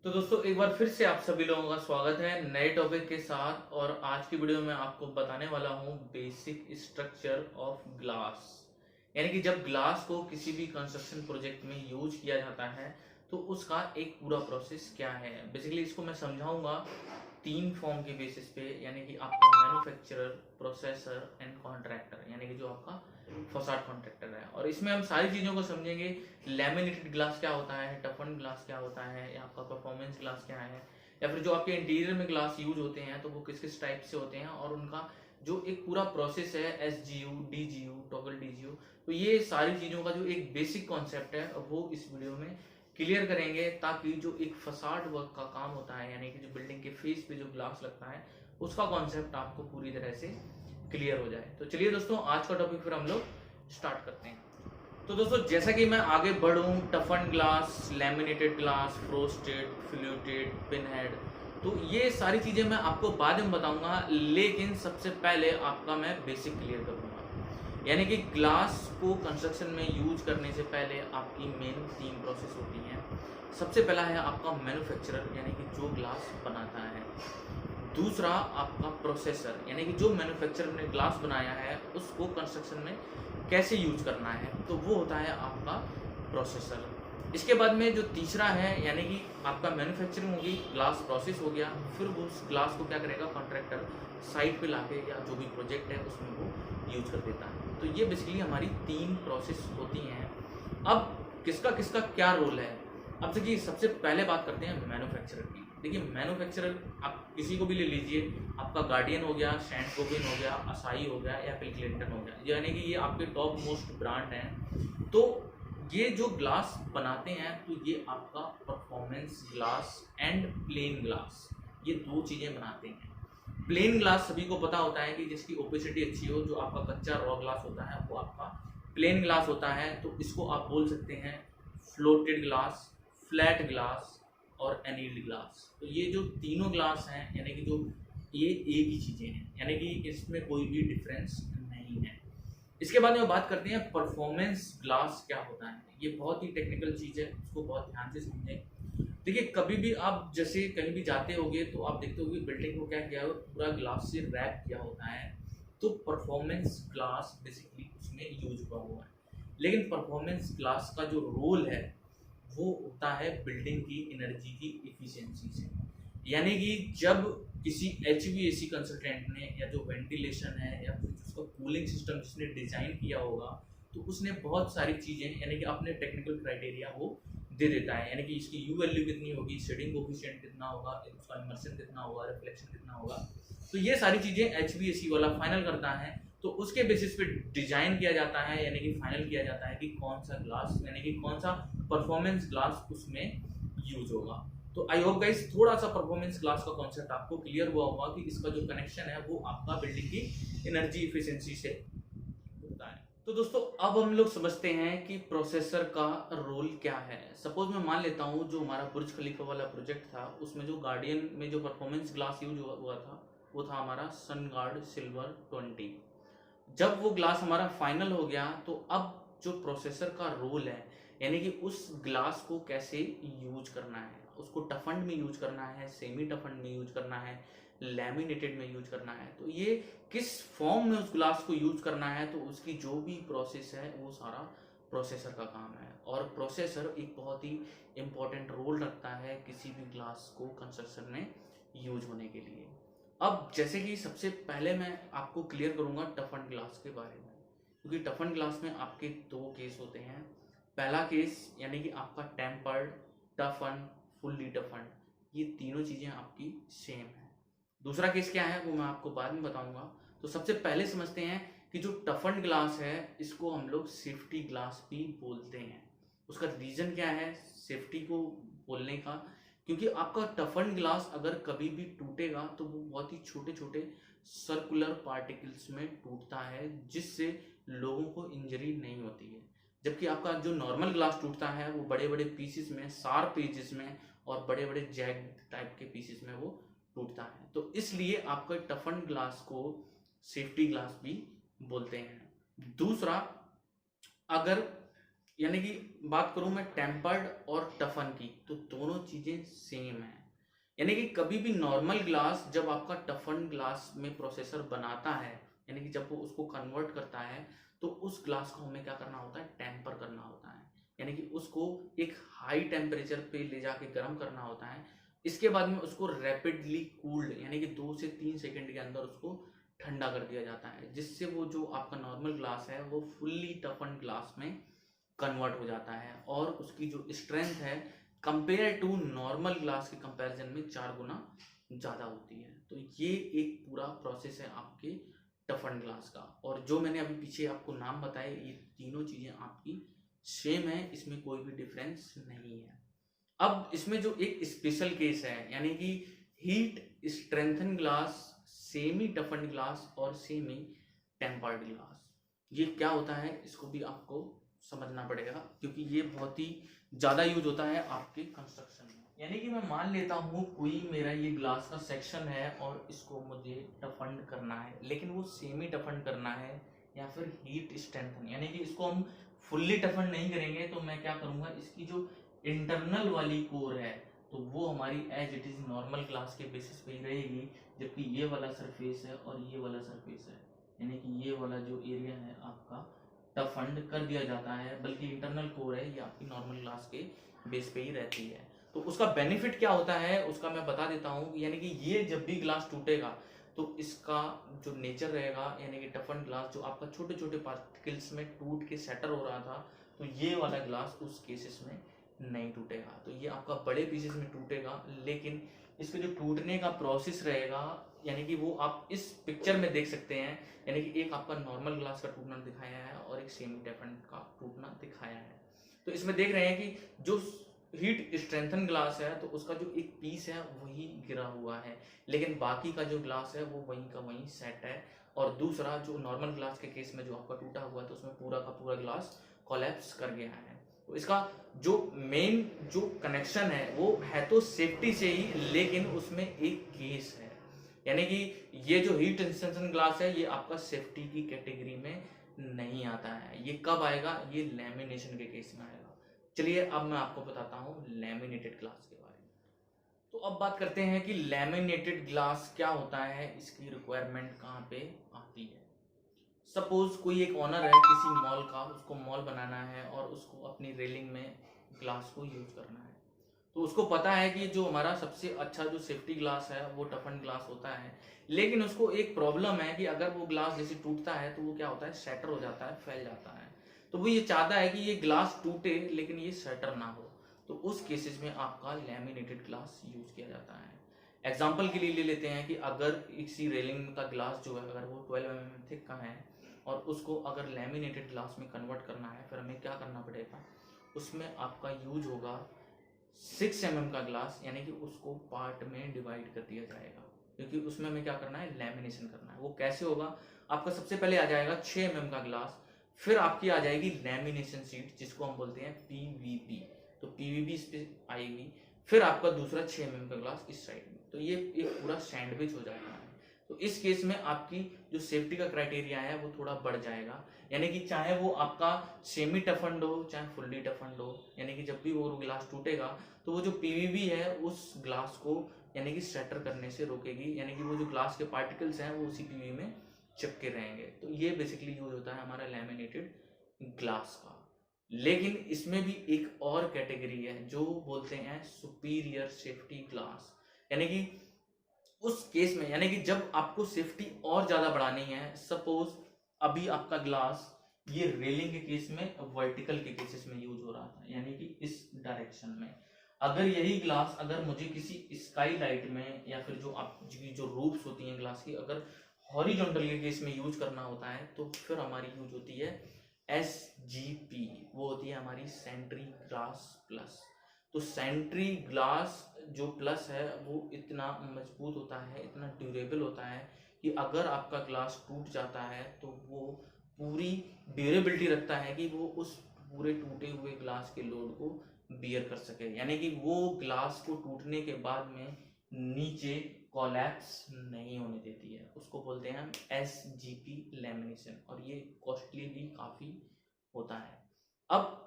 तो दोस्तों एक बार फिर से आप सभी लोगों का स्वागत है नए टॉपिक के साथ। और आज की वीडियो में आपको बताने वाला हूँ बेसिक स्ट्रक्चर ऑफ ग्लास। यानी कि जब ग्लास को किसी भी कंस्ट्रक्शन प्रोजेक्ट में यूज किया जाता है तो उसका एक पूरा प्रोसेस क्या है। बेसिकली इसको मैं समझाऊंगा तीन फॉर्म के बेसिस पे, यानी कि आपका मैन्युफैक्चरर, प्रोसेसर एंड कॉन्ट्रैक्टर, यानी कि जो आपका फसाड कॉन्ट्रैक्टर है। और इसमें हम सारी चीज़ों को समझेंगे। लैमिनेटेड ग्लास क्या होता है, टफन ग्लास क्या होता है, या आपका परफॉर्मेंस ग्लास क्या है, या फिर जो आपके इंटीरियर में ग्लास यूज होते हैं तो वो किस किस टाइप से होते हैं, और उनका जो एक पूरा प्रोसेस है SGU, DGU, टॉगल DGU। तो ये सारी चीज़ों का जो एक बेसिक कॉन्सेप्ट है वो इस वीडियो में क्लियर करेंगे, ताकि जो एक फसाड वर्क का काम होता है, यानी कि जो बिल्डिंग के फेस पे जो ग्लास लगता है उसका कॉन्सेप्ट आपको पूरी तरह से क्लियर हो जाए। तो चलिए दोस्तों, आज का टॉपिक फिर हम लोग स्टार्ट करते हैं। तो दोस्तों जैसा कि मैं आगे बढ़ूं, टफन glass, laminated glass, frosted, fluted, pinhead, तो ये सारी चीज़ें मैं आपको बाद में बताऊंगा, लेकिन सबसे पहले आपका मैं बेसिक क्लियर करूंगा। यानी कि ग्लास को कंस्ट्रक्शन में यूज करने से पहले आपकी मेन तीन प्रोसेस होती हैं। सबसे पहला है आपका मैन्युफैक्चरर, यानी कि जो ग्लास बनाता है। दूसरा आपका प्रोसेसर, यानी कि जो मैन्युफैक्चरर ने ग्लास बनाया है उसको कंस्ट्रक्शन में कैसे यूज करना है, तो वो होता है आपका प्रोसेसर। इसके बाद में जो तीसरा है, यानी कि आपका मैन्युफैक्चरिंग होगी, ग्लास प्रोसेस हो गया, फिर वो उस ग्लास को क्या करेगा कॉन्ट्रैक्टर साइट पे लाके या जो भी प्रोजेक्ट है उसमें वो यूज कर देता है। तो ये बेसिकली हमारी तीन प्रोसेस होती हैं। अब किसका किसका क्या रोल है। अब देखिए, सबसे पहले बात करते हैं मैन्युफैक्चरर की। देखिए, मैन्युफैक्चरर आप किसी को भी ले लीजिए, आपका गार्डियन हो गया, सैंट-गोबाइन हो गया, असाही हो गया, या बिल क्लिंटन हो गया, यानी कि ये आपके टॉप मोस्ट ब्रांड हैं। तो ये जो ग्लास बनाते हैं तो ये आपका performance glass and plain glass, ये दो चीज़ें बनाते हैं। प्लेन ग्लास सभी को पता होता है कि जिसकी ओपेसिटी अच्छी हो, जो आपका कच्चा रॉ ग्लास होता है वो आपका प्लेन ग्लास होता है। तो इसको आप बोल सकते हैं फ्लोटेड ग्लास, फ्लैट ग्लास और एनील्ड ग्लास। तो ये जो तीनों ग्लास हैं, यानी कि जो ये एक ही चीज़ें हैं, यानी कि इसमें कोई भी डिफरेंस नहीं है। इसके बाद में बात करते हैं परफॉर्मेंस ग्लास क्या होता है। ये बहुत ही टेक्निकल चीज़ है, उसको बहुत ध्यान से समझें। देखिए, कभी भी आप जैसे कहीं भी जाते होगे तो आप देखते होगे बिल्डिंग को क्या किया हो, पूरा ग्लास से रैप किया होता है। तो परफॉर्मेंस ग्लास बेसिकली उसमें यूज हुआ है। लेकिन परफॉर्मेंस ग्लास का जो रोल है वो होता है बिल्डिंग की एनर्जी की इफिशियंसी से। यानी कि जब किसी HVAC कंसल्टेंट ने, या जो वेंटिलेशन है, या फिर उसका कूलिंग सिस्टम जिसने डिज़ाइन किया होगा, तो उसने बहुत सारी चीज़ें, यानी कि अपने टेक्निकल क्राइटेरिया वो दे देता है। यानी कि इसकी यू वैल्यू कितनी होगी, शेडिंग कोफिशिएंट कितना होगा, उसका इमर्शन कितना होगा, रिफ्लेक्शन कितना होगा, तो ये सारी चीज़ें HVAC वाला फाइनल करता है। तो उसके बेसिस पे डिजाइन किया जाता है, यानी कि फाइनल किया जाता है कि कौन सा ग्लास, यानी कि कौन सा परफॉर्मेंस ग्लास उसमें यूज होगा। तो आई होप गाइस, थोड़ा सा परफॉर्मेंस ग्लास का कॉन्सेप्ट आपको क्लियर हुआ होगा कि इसका जो कनेक्शन है वो आपका बिल्डिंग की एनर्जी इफिशिएंसी से होता है। तो दोस्तों अब हम लोग समझते हैं कि प्रोसेसर का रोल क्या है। सपोज मैं मान लेता हूँ जो हमारा बुर्ज खलीफा वाला प्रोजेक्ट था, उसमें जो गार्डियन में जो परफॉर्मेंस ग्लास यूज हुआ था वो था हमारा सनगार्ड सिल्वर 20। जब वो ग्लास हमारा फाइनल हो गया तो अब जो प्रोसेसर का रोल है, यानी कि उस ग्लास को कैसे यूज करना है, उसको टफन्ड में यूज करना है, सेमी टफन्ड में यूज करना है, लैमिनेटेड में यूज करना है, तो ये किस फॉर्म में उस ग्लास को यूज करना है, तो उसकी जो भी प्रोसेस है वो सारा प्रोसेसर का काम है। और प्रोसेसर एक बहुत ही इंपॉर्टेंट रोल रखता है किसी भी ग्लास को कंस्ट्रक्शन में यूज होने के लिए। अब जैसे कि सबसे पहले मैं आपको क्लियर करूंगा टफन ग्लास के बारे में, क्योंकि टफन ग्लास में आपके दो केस होते हैं। पहला केस यानी कि आपका टेम्पर्ड, टफन, फुल्ली टफन, ये तीनों चीज़ें आपकी सेम है। दूसरा केस क्या है वो मैं आपको बाद में बताऊंगा। तो सबसे पहले समझते हैं कि जो टफन ग्लास है इसको हम लोग सेफ्टी ग्लास भी बोलते हैं। उसका रीज़न क्या है सेफ्टी को बोलने का, क्योंकि आपका टफन ग्लास अगर कभी भी टूटेगा तो वो बहुत ही छोटे छोटे सर्कुलर पार्टिकल्स में टूटता है, जिससे लोगों को इंजरी नहीं होती है। जबकि आपका जो नॉर्मल ग्लास टूटता है वो बड़े बड़े पीसेस में, शार्प एजेस में और बड़े बड़े जैग टाइप के पीसेस में वो टूटता है। तो इसलिए आपका टफन ग्लास को सेफ्टी ग्लास भी बोलते हैं। दूसरा, अगर यानी कि बात करूं मैं टेम्पर्ड और टफन की, तो दोनों चीजें सेम है। यानी कि कभी भी नॉर्मल ग्लास जब आपका टफन ग्लास में प्रोसेसर बनाता है, यानी कि जब वो उसको कन्वर्ट करता है, तो उस ग्लास को हमें क्या करना होता है, टेम्पर करना होता है। यानी कि उसको एक हाई टेम्परेचर पे ले जाके गर्म करना होता है। इसके बाद में उसको रैपिडली कूल्ड, यानी कि 2 से 3 सेकंड के अंदर उसको ठंडा कर दिया जाता है, जिससे वो जो आपका नॉर्मल ग्लास है वो फुल्ली टफन ग्लास में कन्वर्ट हो जाता है, और उसकी जो स्ट्रेंथ है कंपेयर टू नॉर्मल ग्लास के कंपैरिजन में 4 गुना ज़्यादा होती है। तो ये एक पूरा प्रोसेस है आपके टफन ग्लास का। और जो मैंने अभी पीछे आपको नाम बताए, ये तीनों चीज़ें आपकी सेम है, इसमें कोई भी डिफरेंस नहीं है। अब इसमें जो एक स्पेशल केस है, यानी कि heat strengthen glass, semi टफन glass और सेमी टेम्पर्ड ग्लास, ये क्या होता है इसको भी आपको समझना पड़ेगा, क्योंकि ये बहुत ही ज़्यादा यूज होता है आपके कंस्ट्रक्शन में। यानी कि मैं मान लेता हूँ कोई मेरा ये ग्लास का सेक्शन है और इसको मुझे टफंड करना है, लेकिन वो सेमी टफंड करना है या फिर हीट स्ट्रेंथन, यानी कि इसको हम फुल्ली टफंड नहीं करेंगे। तो मैं क्या करूँगा, इसकी जो इंटरनल वाली कोर है तो वो हमारी as it is normal glass के बेसिस पे ही रहेगी, जबकि ये वाला सरफेस है और ये वाला सरफेस है, यानी कि ये वाला जो एरिया है आपका टफंड कर दिया जाता है, बल्कि इंटरनल कोर है ये आपकी नॉर्मल ग्लास के बेस पे ही रहती है। तो उसका बेनिफिट क्या होता है उसका मैं बता देता हूँ। यानी कि ये जब भी ग्लास टूटेगा तो इसका जो नेचर रहेगा, यानी कि टफन ग्लास जो आपका छोटे छोटे पार्टिकल्स में टूट के सेटर हो रहा था, तो ये वाला ग्लास उस केसेस में नहीं टूटेगा। तो ये आपका बड़े पीसेस में टूटेगा, लेकिन इसके जो टूटने का प्रोसेस रहेगा, यानी कि वो आप इस पिक्चर में देख सकते हैं। यानी कि एक आपका नॉर्मल ग्लास का टूटना दिखाया है और एक सेमी टफन का टूटना दिखाया है। तो इसमें देख रहे हैं कि जो हीट स्ट्रेंथन ग्लास है तो उसका जो एक पीस है वही गिरा हुआ है, लेकिन बाकी का जो ग्लास है वो वहीं का वहीं सेट है। और दूसरा जो नॉर्मल ग्लास के केस में जो आपका टूटा हुआ है तो उसमें पूरा का पूरा ग्लास कोलैप्स कर गया है। तो इसका जो मेन जो कनेक्शन है वो है तो सेफ्टी से ही, लेकिन उसमें एक केस है। यानी कि ये जो हीट इंसुलेशन ग्लास है ये आपका सेफ्टी की कैटेगरी में नहीं आता है। ये कब आएगा, ये लैमिनेशन के केस में आएगा। चलिए अब मैं आपको बताता हूँ लैमिनेटेड ग्लास के बारे में। तो अब बात करते हैं कि लैमिनेटेड ग्लास क्या होता है, इसकी रिक्वायरमेंट कहाँ पे आती है। सपोज कोई एक ऑनर है किसी मॉल का, उसको मॉल बनाना है और उसको अपनी रेलिंग में ग्लास को यूज करना है। तो उसको पता है कि जो हमारा सबसे अच्छा जो सेफ्टी ग्लास है वो टफन ग्लास होता है, लेकिन उसको एक प्रॉब्लम है कि अगर वो ग्लास जैसे टूटता है तो वो क्या होता है, शैटर हो जाता है, फैल जाता है। तो वो ये चाहता है कि ये ग्लास टूटे लेकिन ये शैटर ना हो। तो उस केसेस में आपका लैमिनेटेड ग्लास यूज किया जाता है। एग्जाम्पल के लिए ले लेते हैं कि अगर किसी रेलिंग का ग्लास जो है अगर वो 12 mm थिक का है और उसको अगर लैमिनेटेड ग्लास में कन्वर्ट करना है, फिर हमें क्या करना पड़ेगा, उसमें आपका यूज होगा 6 mm का ग्लास, यानी कि उसको पार्ट में डिवाइड कर दिया जाएगा, क्योंकि उसमें हमें क्या करना है, लैमिनेशन करना है। वो कैसे होगा, आपका सबसे पहले आ जाएगा 6 mm का ग्लास, फिर आपकी आ जाएगी लैमिनेशन शीट जिसको हम बोलते हैं पीवीपी। तो पीवीपी इस पे आएगी, फिर आपका दूसरा 6 mm का ग्लास इस साइड में। तो ये एक पूरा सैंडविच हो जाएगा। तो इस केस में आपकी जो सेफ्टी का क्राइटेरिया है वो थोड़ा बढ़ जाएगा। यानी कि चाहे वो आपका सेमी टफंड हो चाहे फुल्ली टफंड हो, यानी कि जब भी वो ग्लास टूटेगा तो वो जो पीवीबी है उस ग्लास को यानी कि शटर करने से रोकेगी, यानी कि वो जो ग्लास के पार्टिकल्स हैं वो उसी पीवी में चिपके रहेंगे। तो ये बेसिकली यूज होता है हमारा लैमिनेटेड ग्लास का। लेकिन इसमें भी एक और कैटेगरी है जो बोलते हैं सुपीरियर सेफ्टी ग्लास। यानी कि उस केस में, यानी कि जब आपको सेफ्टी और ज्यादा बढ़ानी है, सपोज अभी आपका ग्लास ये रेलिंग के केस में वर्टिकल के केसेस में यूज हो रहा था, यानी कि इस डायरेक्शन में। अगर यही ग्लास अगर मुझे किसी स्काई लाइट में या फिर जो आप जो रूफ्स होती हैं ग्लास की, अगर हॉरिजॉन्टल के केस में यूज करना होता है तो फिर हमारी यूज होती है SGP, वो होती है हमारी सेंट्री ग्लास प्लस। तो सेंट्री ग्लास जो प्लस है वो इतना मजबूत होता है, इतना ड्यूरेबल होता है कि अगर आपका ग्लास टूट जाता है तो वो पूरी ड्यूरेबिलिटी रखता है कि वो उस पूरे टूटे हुए ग्लास के लोड को बियर कर सके, यानी कि वो ग्लास को टूटने के बाद में नीचे कोलैप्स नहीं होने देती है। उसको बोलते हैं हम SGP लैमिनेशन, और ये कॉस्टली भी काफ़ी होता है। अब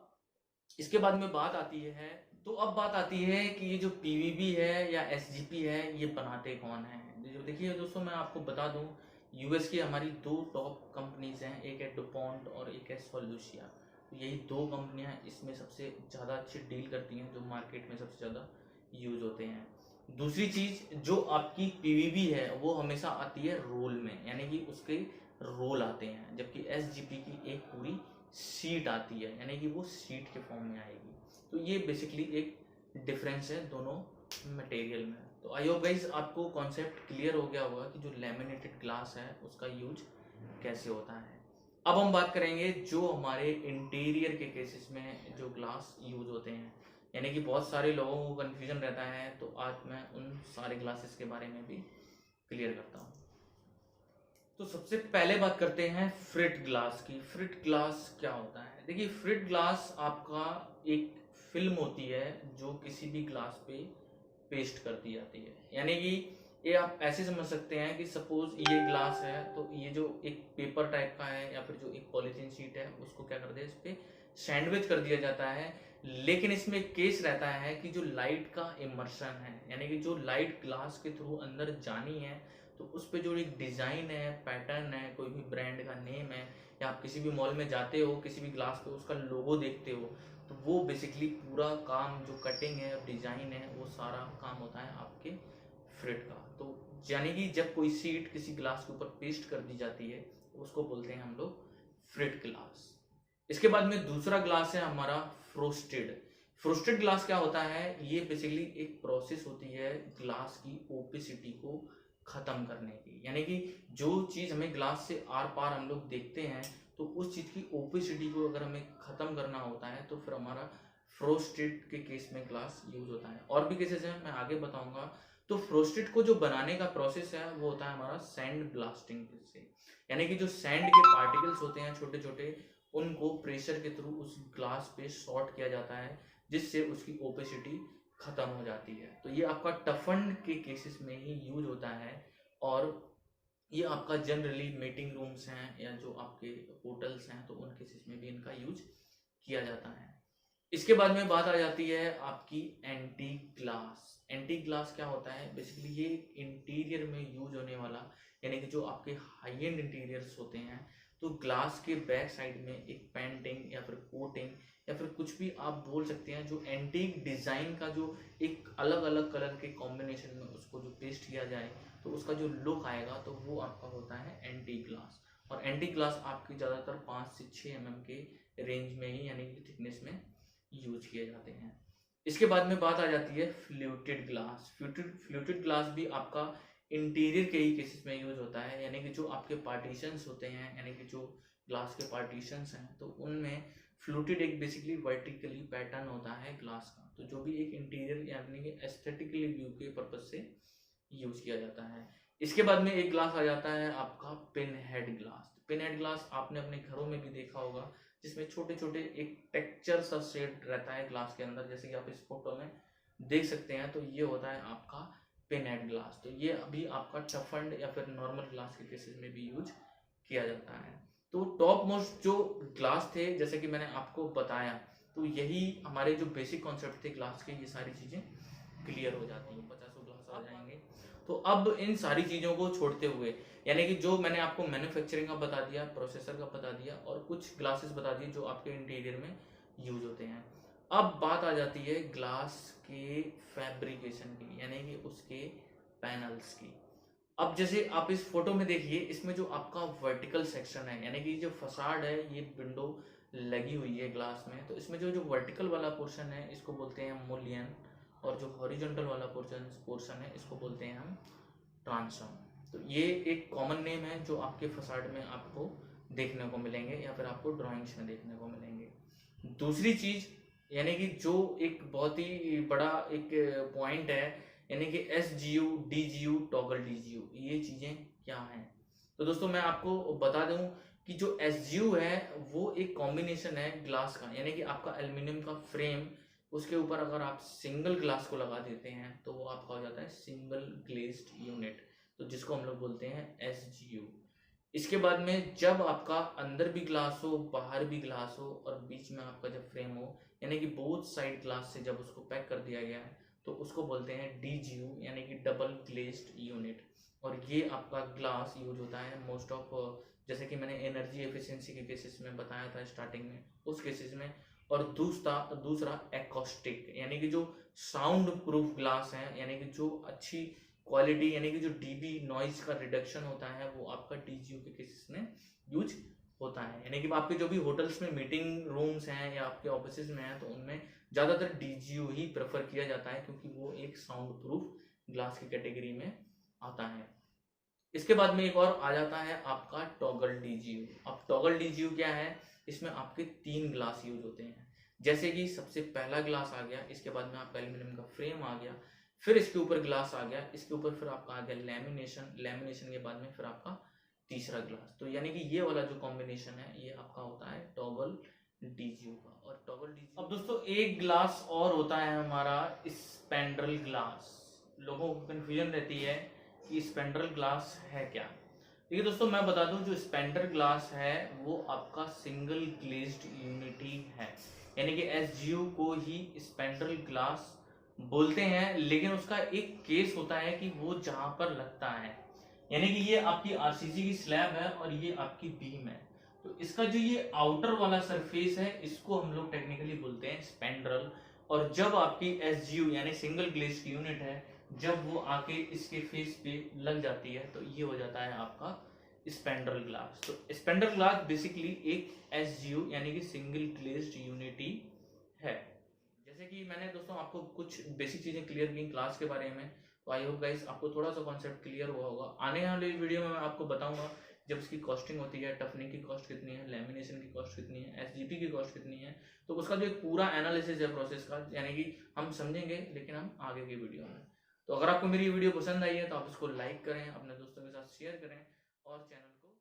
इसके बाद में बात आती है, तो अब बात आती है कि ये जो पीवीबी है या एसजीपी है, ये बनाते कौन है। जो देखिए दोस्तों, मैं आपको बता दूं, यूएस की हमारी दो टॉप कंपनीज हैं, एक है डुपॉन्ट और एक है सोल्यूशिया। तो यही दो कंपनियां इसमें सबसे ज़्यादा अच्छी डील करती हैं, जो मार्केट में सबसे ज़्यादा यूज होते हैं। दूसरी चीज़, जो आपकी पीवीबी है वो हमेशा आती है रोल में, यानी कि उसके रोल आते हैं, जबकि एसजीपी की एक पूरी शीट आती है, यानी कि वो शीट के फॉर्म में आएगी। तो ये बेसिकली एक डिफरेंस है दोनों मटेरियल में। तो आई होप गाइस आपको कॉन्सेप्ट क्लियर हो गया होगा कि जो लैमिनेटेड ग्लास है उसका यूज कैसे होता है। अब हम बात करेंगे जो हमारे इंटीरियर के केसेस में जो ग्लास यूज होते हैं, यानी कि बहुत सारे लोगों को कन्फ्यूजन रहता है, तो आज मैं उन सारे ग्लासेस के बारे में भी क्लियर करता हूँ। तो सबसे पहले बात करते हैं फ्रिट ग्लास की। फ्रिट ग्लास क्या होता है? देखिए, फ्रिट ग्लास आपका एक फिल्म होती है जो किसी भी ग्लास पे पेस्ट कर दी जाती है, यानी कि ये आप ऐसे समझ सकते हैं कि सपोज ये ग्लास है, तो ये जो एक पेपर टाइप का है या फिर जो एक पॉलीथीन शीट है, उसको क्या कर दिया, इस पे सैंडविच कर दिया जाता है। लेकिन इसमें एक केस रहता है कि जो लाइट का इमर्शन है, यानी कि जो लाइट ग्लास के थ्रू अंदर जानी है, तो उस पे जो एक डिजाइन है, पैटर्न है, कोई भी ब्रांड का नेम है, या आप किसी भी मॉल में जाते हो, किसी भी ग्लास पे उसका लोगो देखते हो, तो वो बेसिकली पूरा काम जो कटिंग है, डिजाइन है, वो सारा काम होता है आपके फ्रिट का। तो यानी कि जब कोई सीट किसी ग्लास के ऊपर पेस्ट कर दी जाती है, उसको बोलते हैं हम लोग फ्रिट ग्लास। इसके बाद में दूसरा ग्लास है हमारा फ्रोस्टेड। फ्रोस्टेड ग्लास क्या होता है? ये बेसिकली एक प्रोसेस होती है ग्लास की ओपेसिटी को खत्म करने की, यानी कि जो चीज हमें ग्लास से आर पार हम लोग देखते हैं, तो उस चीज की ओपेसिटी को अगर हमें खत्म करना होता है, तो फिर हमारा फ्रोस्टेड के केस में ग्लास यूज होता है। और भी केसेस हैं, मैं आगे बताऊंगा। तो फ्रोस्टेड को जो बनाने का प्रोसेस है वो होता है हमारा सैंड ब्लास्टिंग से, यानी कि जो सैंड के पार्टिकल्स होते हैं छोटे छोटे, उनको प्रेशर के थ्रू उस ग्लास पे शॉर्ट किया जाता है, जिससे उसकी ओपेसिटी खत्म हो जाती है। तो ये आपका टफन्ड के केसेस में ही यूज होता है, और ये आपका जनरली मीटिंग रूम्स हैं या जो आपके होटल्स हैं, तो उन केसेस में भी इनका यूज किया जाता है। इसके बाद में बात आ जाती है आपकी एंटी ग्लास। एंटी ग्लास क्या होता है? बेसिकली ये इंटीरियर में यूज होने वाला, यानी कि जो आपके हाई एंड इंटीरियर्स होते हैं, तो ग्लास के बैक साइड में एक पेंटिंग या फिर कोटिंग या फिर कुछ भी आप बोल सकते हैं, जो एंटीक डिजाइन का जो एक अलग अलग कलर के कॉम्बिनेशन में उसको जो पेस्ट किया जाए, तो उसका जो लुक आएगा, तो वो आपका होता है एंटी ग्लास। और एंटी ग्लास आपकी ज़्यादातर 5 से 6 mm के रेंज में ही, यानी कि थिकनेस में यूज किए जाते हैं। इसके बाद में बात आ जाती है फ्लूटेड ग्लास। फ्लूटेड ग्लास भी आपका इंटीरियर के ही केसेस में यूज होता है, यानी कि जो आपके पार्टीशंस होते हैं, यानी कि जो ग्लास के पार्टीशंस हैं, तो उनमें फ्लूटेड एक बेसिकली वर्टिकली पैटर्न होता है ग्लास का, तो जो भी एक इंटीरियर यानी कि एस्थेटिकली व्यू के पर्पज से यूज किया जाता है। इसके बाद में एक ग्लास आ जाता है आपका pin head glass. Pin head glass आपने अपने घरों में भी देखा होगा, जिसमें छोटे छोटे एक टेक्सचर सा शेड रहता है ग्लास के अंदर, जैसे कि आप इस फोटो में देख सकते हैं। तो ये होता है आपका पिन हेड ग्लास। तो ये अभी आपका टफन्ड या फिर नॉर्मल ग्लास के केसेस में भी यूज किया जाता है। तो टॉप मोस्ट जो ग्लास थे, जैसे कि मैंने आपको बताया, तो यही हमारे जो बेसिक कॉन्सेप्ट थे ग्लास के, ये सारी चीजें क्लियर हो जाती हैं। 50 ग्लास आ जाएंगे। तो अब इन सारी चीजों को छोड़ते हुए, यानी कि जो मैंने आपको मैन्युफैक्चरिंग का बता दिया, प्रोसेसर का बता दिया, और कुछ ग्लासेस बता दिए जो आपके इंटीरियर में यूज होते हैं, अब बात आ जाती है ग्लास के फैब्रिकेशन की, यानी कि उसके पैनल्स की। अब जैसे आप इस फोटो में देखिए, इसमें जो आपका वर्टिकल सेक्शन है, यानी कि जो फसाड है, ये विंडो लगी हुई है ग्लास में, तो इसमें जो जो वर्टिकल वाला पोर्शन है, इसको बोलते हैं मुलियन, और जो हॉरिजॉन्टल वाला पोर्शन है, इसको बोलते हैं हम ट्रांसम। तो ये एक कॉमन नेम है जो आपके फसाड में आपको देखने को मिलेंगे, या फिर आपको ड्राइंग्स में देखने को मिलेंगे। दूसरी चीज, यानी कि जो एक बहुत ही बड़ा एक पॉइंट है, यानी कि SGU, DGU, टॉगल DGU, ये चीजें क्या हैं? तो दोस्तों मैं आपको बता दूं कि जो SGU है वो एक कॉम्बिनेशन है ग्लास का, यानी कि आपका एल्यूमिनियम का फ्रेम, उसके ऊपर अगर आप सिंगल ग्लास को लगा देते हैं, तो वो आपका हो जाता है सिंगल ग्लेज्ड यूनिट, तो जिसको हम लोग बोलते हैं SGU। इसके बाद में जब आपका अंदर भी ग्लास हो, बाहर भी ग्लास हो और बीच में आपका जब फ्रेम हो, यानी कि बोथ साइड ग्लास से जब उसको पैक कर दिया गया है, तो उसको बोलते हैं DGU यानी कि डबल ग्लेज्ड यूनिट। और ये आपका ग्लास यूज होता है मोस्ट ऑफ, जैसे कि मैंने एनर्जी एफिशिएंसी के केसेस में बताया था स्टार्टिंग में, उस केसेस में। और दूसरा एकॉस्टिक यानी कि जो साउंड प्रूफ ग्लास है, यानी कि जो अच्छी क्वालिटी यानी कि जो डीबी नॉइज का रिडक्शन होता है, वो आपका DGU के केसेस में यूज होता है। यानी कि आपके जो भी होटल्स में मीटिंग रूम्स हैं या आपके ऑफिस में हैं, तो उनमें ज़्यादातर DGU ही प्रेफर किया जाता है, क्योंकि वो एक साउंड प्रूफ ग्लास की कैटेगरी में आता है। इसके बाद में एक और आ जाता है आपका टॉगल DGU। अब टॉगल DGU क्या है, इसमें आपके 3 ग्लास यूज होते हैं। जैसे कि सबसे पहला ग्लास आ गया, इसके बाद में आपका एल्यूमिनियम का फ्रेम आ गया, फिर इसके ऊपर ग्लास आ गया, इसके ऊपर फिर आपका आ गया लैमिनेशन के बाद में फिर आपका तीसरा ग्लास। तो यानी कि ये वाला जो कॉम्बिनेशन है, ये आपका होता है टॉगल DGU का। और टॉगल DGU, अब दोस्तों एक ग्लास और होता है हमारा स्पैंड्रल ग्लास। लोगों को कंफ्यूजन रहती है कि स्पैंड्रल ग्लास है क्या। देखिए दोस्तों, मैं बता दूं, जो स्पैंडर ग्लास है वो आपका सिंगल ग्लेज्ड यूनिटी है, यानी कि SGU को ही स्पैंड्रल ग्लास बोलते हैं। लेकिन उसका एक केस होता है कि वो जहां पर लगता है, यानी कि ये आपकी RCC की स्लैब है और ये आपकी बीम है, तो इसका जो ये आउटर वाला सरफेस है, इसको हम लोग टेक्निकली बोलते हैं स्पैंड्रल। और जब आपकी SGU यानी सिंगल ग्लेज्ड यूनिट है, जब वो आके इसके फेस पे लग जाती है, तो ये हो जाता है आपका स्पैंड्रल ग्लास। तो स्पैंड्रल ग्लास बेसिकली एक SGU यानी कि सिंगल ग्लेज्ड यूनिटी है। जैसे कि मैंने दोस्तों आपको कुछ बेसिक चीजें क्लियर की क्लास के बारे में, तो आई होप गाइस आपको थोड़ा सा कॉन्सेप्ट क्लियर हुआ होगा। आने वाली वीडियो में मैं आपको बताऊंगा जब इसकी कॉस्टिंग होती है, टफनिंग की कॉस्ट कितनी है, लेमिनेशन की कॉस्ट कितनी है, SGP की कॉस्ट कितनी है, तो उसका जो एक पूरा एनालिसिस है प्रोसेस का, यानी कि हम समझेंगे, लेकिन हम आगे की वीडियो में। तो अगर आपको मेरी वीडियो पसंद आई है तो आप इसको लाइक करें, अपने दोस्तों के साथ शेयर करें और चैनल को